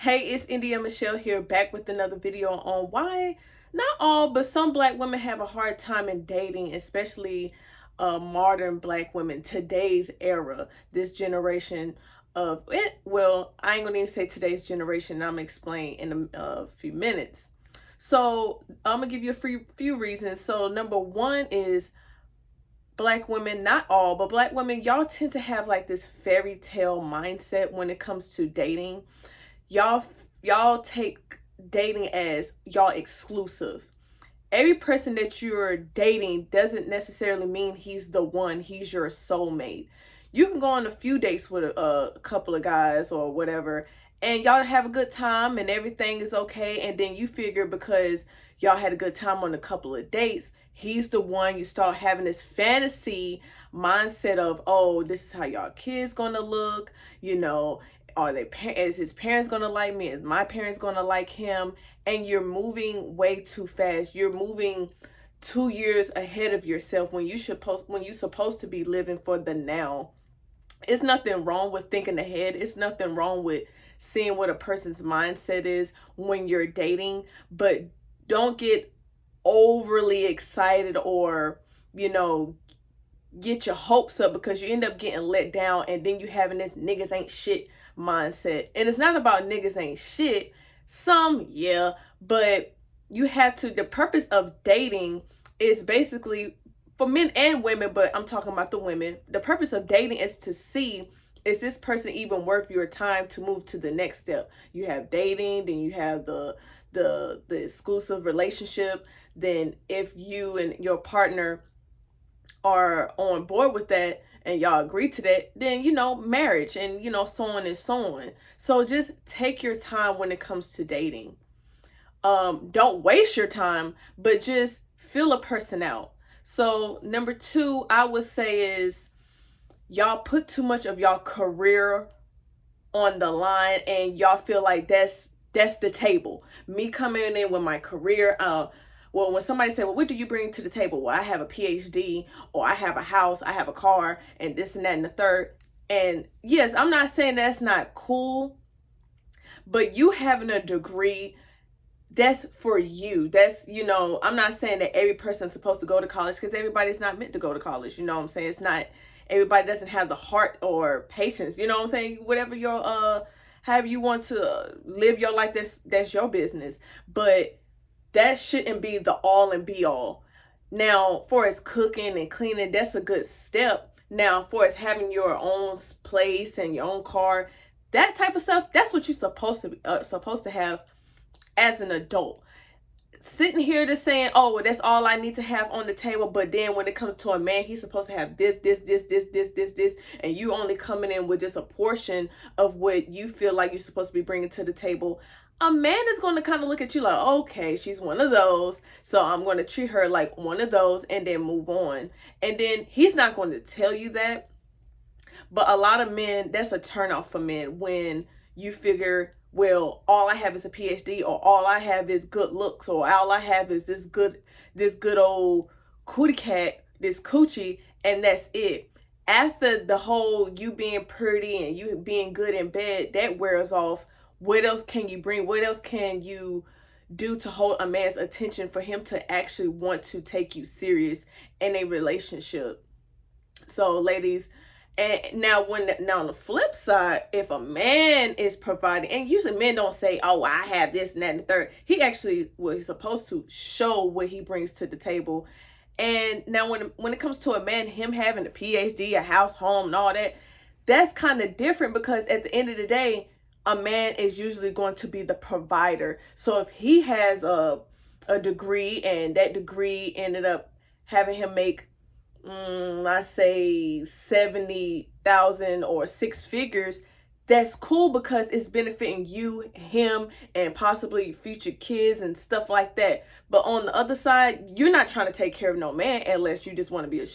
Hey, it's India Michelle here, back with another video on why not all, but some black women have a hard time in dating, especially modern black women, today's era, this generation of it. Well, I ain't gonna even say today's generation. I'm gonna explain in a few minutes. So I'm gonna give you a few reasons. So number one is black women, not all, but black women, y'all tend to have like this fairy tale mindset when it comes to dating. Y'all take dating as y'all exclusive. Every person that you're dating doesn't necessarily mean he's the one, he's your soulmate. You can go on a few dates with a couple of guys or whatever, and y'all have a good time and everything is okay, and then you figure because y'all had a good time on a couple of dates, he's the one. You start having this fantasy mindset of, oh, this is how y'all kids gonna look, is his parents gonna like me, is my parents gonna like him? And you're moving way too fast. You're moving 2 years ahead of yourself when you're supposed to be living for the now. It's nothing wrong with thinking ahead. It's nothing wrong with seeing what a person's mindset is when you're dating, but don't get overly excited or get your hopes up, because you end up getting let down, and then you having this niggas ain't shit mindset. And it's not about niggas ain't shit. Some, yeah, but you have to, the purpose of dating is basically for men and women, but I'm talking about the women. The purpose of dating is to see, is this person even worth your time to move to the next step? You have dating, then you have the exclusive relationship. Then if you and your partner are on board with that and y'all agree to that, then marriage, and so on and so on. So just take your time when it comes to dating. Don't waste your time, but just feel a person out. So number two, I would say, is y'all put too much of y'all career on the line, and y'all feel like that's the table. Me coming in with my career, well, when somebody say, well, what do you bring to the table? Well, I have a PhD, or I have a house, I have a car, and this and that and the third. And yes, I'm not saying that's not cool, but you having a degree, that's for you. That's, I'm not saying that every person's supposed to go to college, because everybody's not meant to go to college. You know what I'm saying? It's not, everybody doesn't have the heart or patience. You know what I'm saying? Whatever your, however you want to live your life, that's your business. But that shouldn't be the all and be all. Now, for as cooking and cleaning, that's a good step. Now, for as having your own place and your own car, that type of stuff, that's what you're supposed to have as an adult. Sitting here just saying, oh, well, that's all I need to have on the table, but then when it comes to a man, he's supposed to have this, and you only coming in with just a portion of what you feel like you're supposed to be bringing to the table. A man is going to kind of look at you like, okay, she's one of those, so I'm going to treat her like one of those and then move on. And then he's not going to tell you that, but a lot of men, that's a turnoff for men when you figure, well, all I have is a PhD, or all I have is good looks, or all I have is this good old cootie cat, this coochie, and that's it. After the whole you being pretty and you being good in bed, that wears off. What else can you bring? What else can you do to hold a man's attention for him to actually want to take you serious in a relationship? So ladies, and now on the flip side, if a man is providing, and usually men don't say, oh, I have this and that and the third. He actually, well, he's supposed to show what he brings to the table. And now when it comes to a man, him having a PhD, a house, home, and all that, that's kind of different, because at the end of the day, a man is usually going to be the provider. So if he has a degree, and that degree ended up having him make, I say 70,000 or six figures, that's cool, because it's benefiting you, him, and possibly future kids and stuff like that. But on the other side, you're not trying to take care of no man unless you just want to be a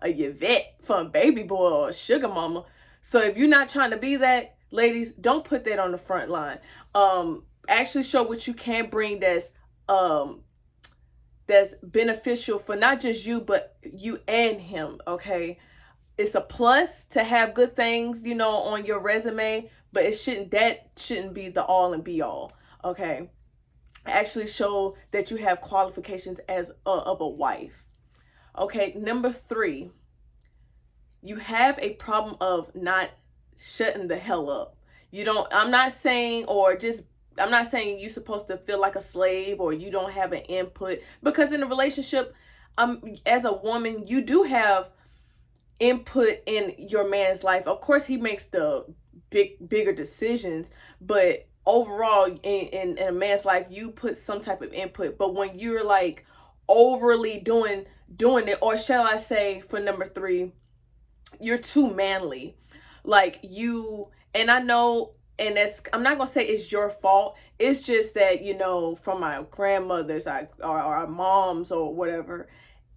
Yvette from Baby Boy or a sugar mama. So if you're not trying to be that, ladies, don't put that on the front line. Actually show what you can bring that's beneficial for not just you, but you and him. Okay, it's a plus to have good things on your resume, but that shouldn't be the all and be all. Okay, actually show that you have qualifications as of a wife. Okay, number 3, you have a problem of not shutting the hell up. You don't, I'm not saying, I'm not saying you're supposed to feel like a slave or you don't have an input, because in a relationship, as a woman, you do have input in your man's life. Of course, he makes the bigger decisions, but overall, in a man's life, you put some type of input. But when you're like overly doing it, or shall I say, for number 3, you're too manly. Like you, and I know, and I'm not gonna say it's your fault. It's just that, from my grandmothers, or our moms or whatever,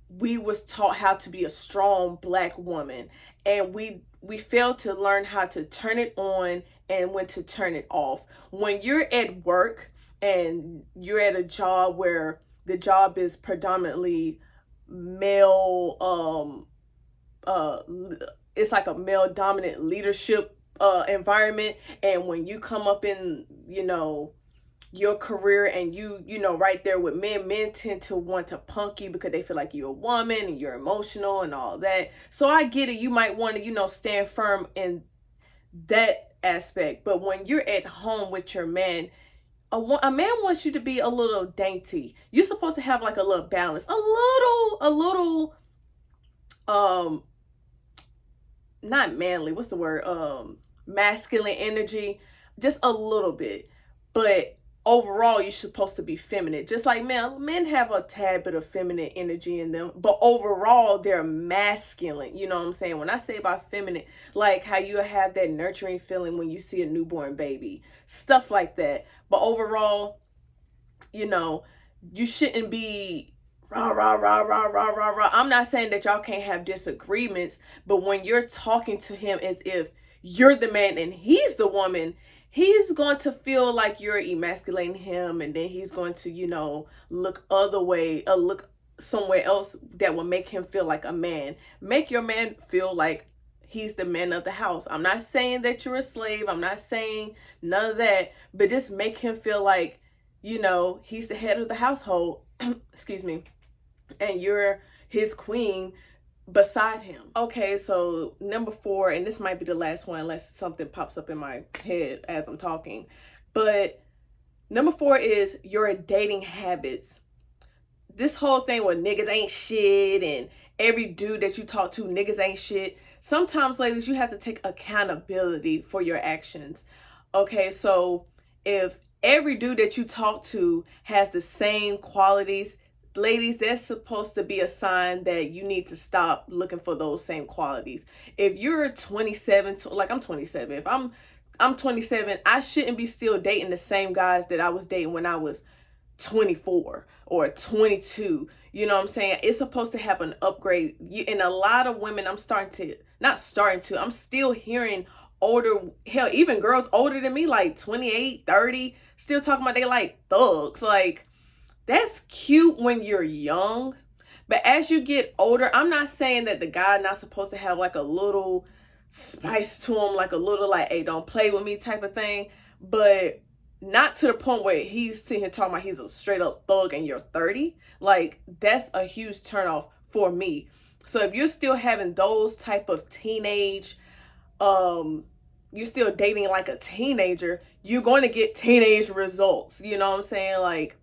we was taught how to be a strong Black woman, and we failed to learn how to turn it on and when to turn it off. When you're at work and you're at a job where the job is predominantly male, it's like a male dominant leadership environment, and when you come up in your career and you right there with men tend to want to punk you because they feel like you're a woman and you're emotional and all that. So I get it, you might want to stand firm in that aspect, but when you're at home with your man, a man wants you to be a little dainty. You're supposed to have like a little balance, a little not manly, what's the word, masculine energy, just a little bit. But overall, you're supposed to be feminine. Just like men have a tad bit of feminine energy in them, but overall they're masculine. You know what I'm saying? When I say about feminine, like how you have that nurturing feeling when you see a newborn baby, stuff like that. But overall, you shouldn't be rah, rah, rah, rah, rah, rah, rah. I'm not saying that y'all can't have disagreements, but when you're talking to him as if you're the man and he's the woman, he's going to feel like you're emasculating him, and then he's going to, look somewhere else that will make him feel like a man. Make your man feel like he's the man of the house. I'm not saying that you're a slave. I'm not saying none of that, but just make him feel like, he's the head of the household. Excuse me. And you're his queen beside him. Okay, so number 4, and this might be the last one unless something pops up in my head as I'm talking, but number 4 is your dating habits. This whole thing with niggas ain't shit and every dude that you talk to, niggas ain't shit. Sometimes, ladies, you have to take accountability for your actions. Okay, so if every dude that you talk to has the same qualities, ladies, that's supposed to be a sign that you need to stop looking for those same qualities. If you're 27, like I'm 27, if I'm 27, I shouldn't be still dating the same guys that I was dating when I was 24 or 22. You know what I'm saying? It's supposed to have an upgrade. And a lot of women, I'm still hearing older, hell, even girls older than me, like 28, 30, still talking about they like thugs. Like, that's cute when you're young, but as you get older, I'm not saying that the guy not supposed to have like a little spice to him, like a little like, hey, don't play with me type of thing, but not to the point where he's sitting here talking about he's a straight up thug and you're 30. Like, that's a huge turnoff for me. So if you're still having those type of teenage, you're still dating like a teenager, you're going to get teenage results. You know what I'm saying? Like,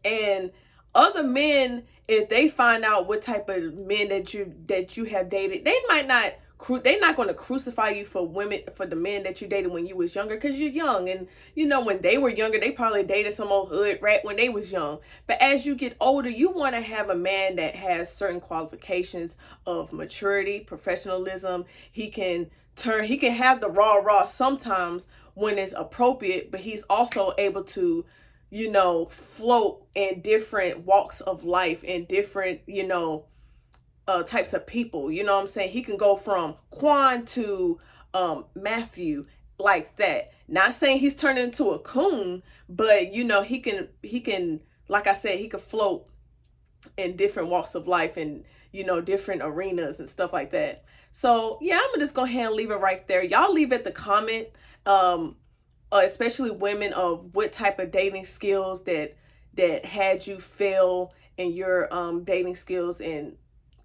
and other men, if they find out what type of men that you have dated, they're not going to crucify you for the men that you dated when you was younger, because you're young. And when they were younger, they probably dated some old hood rat when they was young. But as you get older, you want to have a man that has certain qualifications of maturity, professionalism. He can have the raw sometimes when it's appropriate, but he's also able to float in different walks of life and different, types of people. You know what I'm saying? He can go from Quan to Matthew like that. Not saying he's turned into a coon, but he can, like I said, he can float in different walks of life and different arenas and stuff like that. So yeah, I'm gonna just go ahead and leave it right there. Y'all leave it the comment especially women, of what type of dating skills that had you fail in your dating skills. And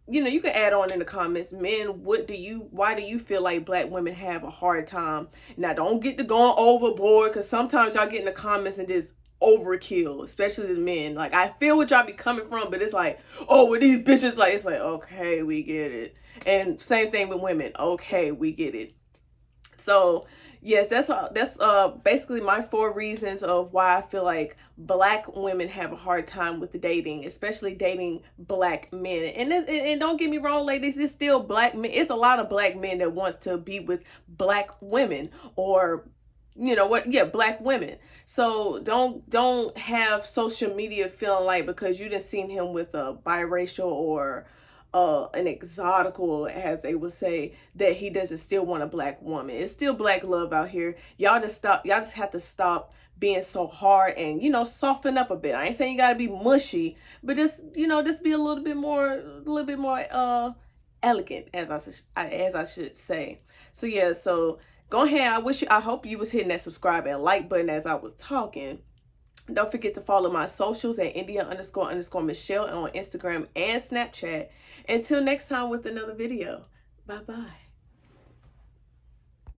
you can add on in the comments, men, why do you feel like black women have a hard time? Now, don't get to going overboard, because sometimes y'all get in the comments and just overkill, especially the men. Like, I feel what y'all be coming from, but it's like, oh, with these bitches, like, it's like, okay, we get it. And same thing with women. Okay, we get it. So yes, that's basically my 4 reasons of why I feel like black women have a hard time with dating, especially dating black men. And don't get me wrong, ladies, it's still black men. It's a lot of black men that wants to be with black women, or black women. So don't have social media feeling like because you done seen him with a biracial or an exotical, as they would say, that he doesn't still want a black woman. It's still black love out here. Y'all just have to stop being so hard and soften up a bit. I ain't saying you gotta be mushy, but just be a little bit more elegant, as I should say. So yeah, so go ahead. I hope you was hitting that subscribe and like button as I was talking. Don't forget to follow my socials at India__Michelle on Instagram and Snapchat. Until next time with another video. Bye-bye.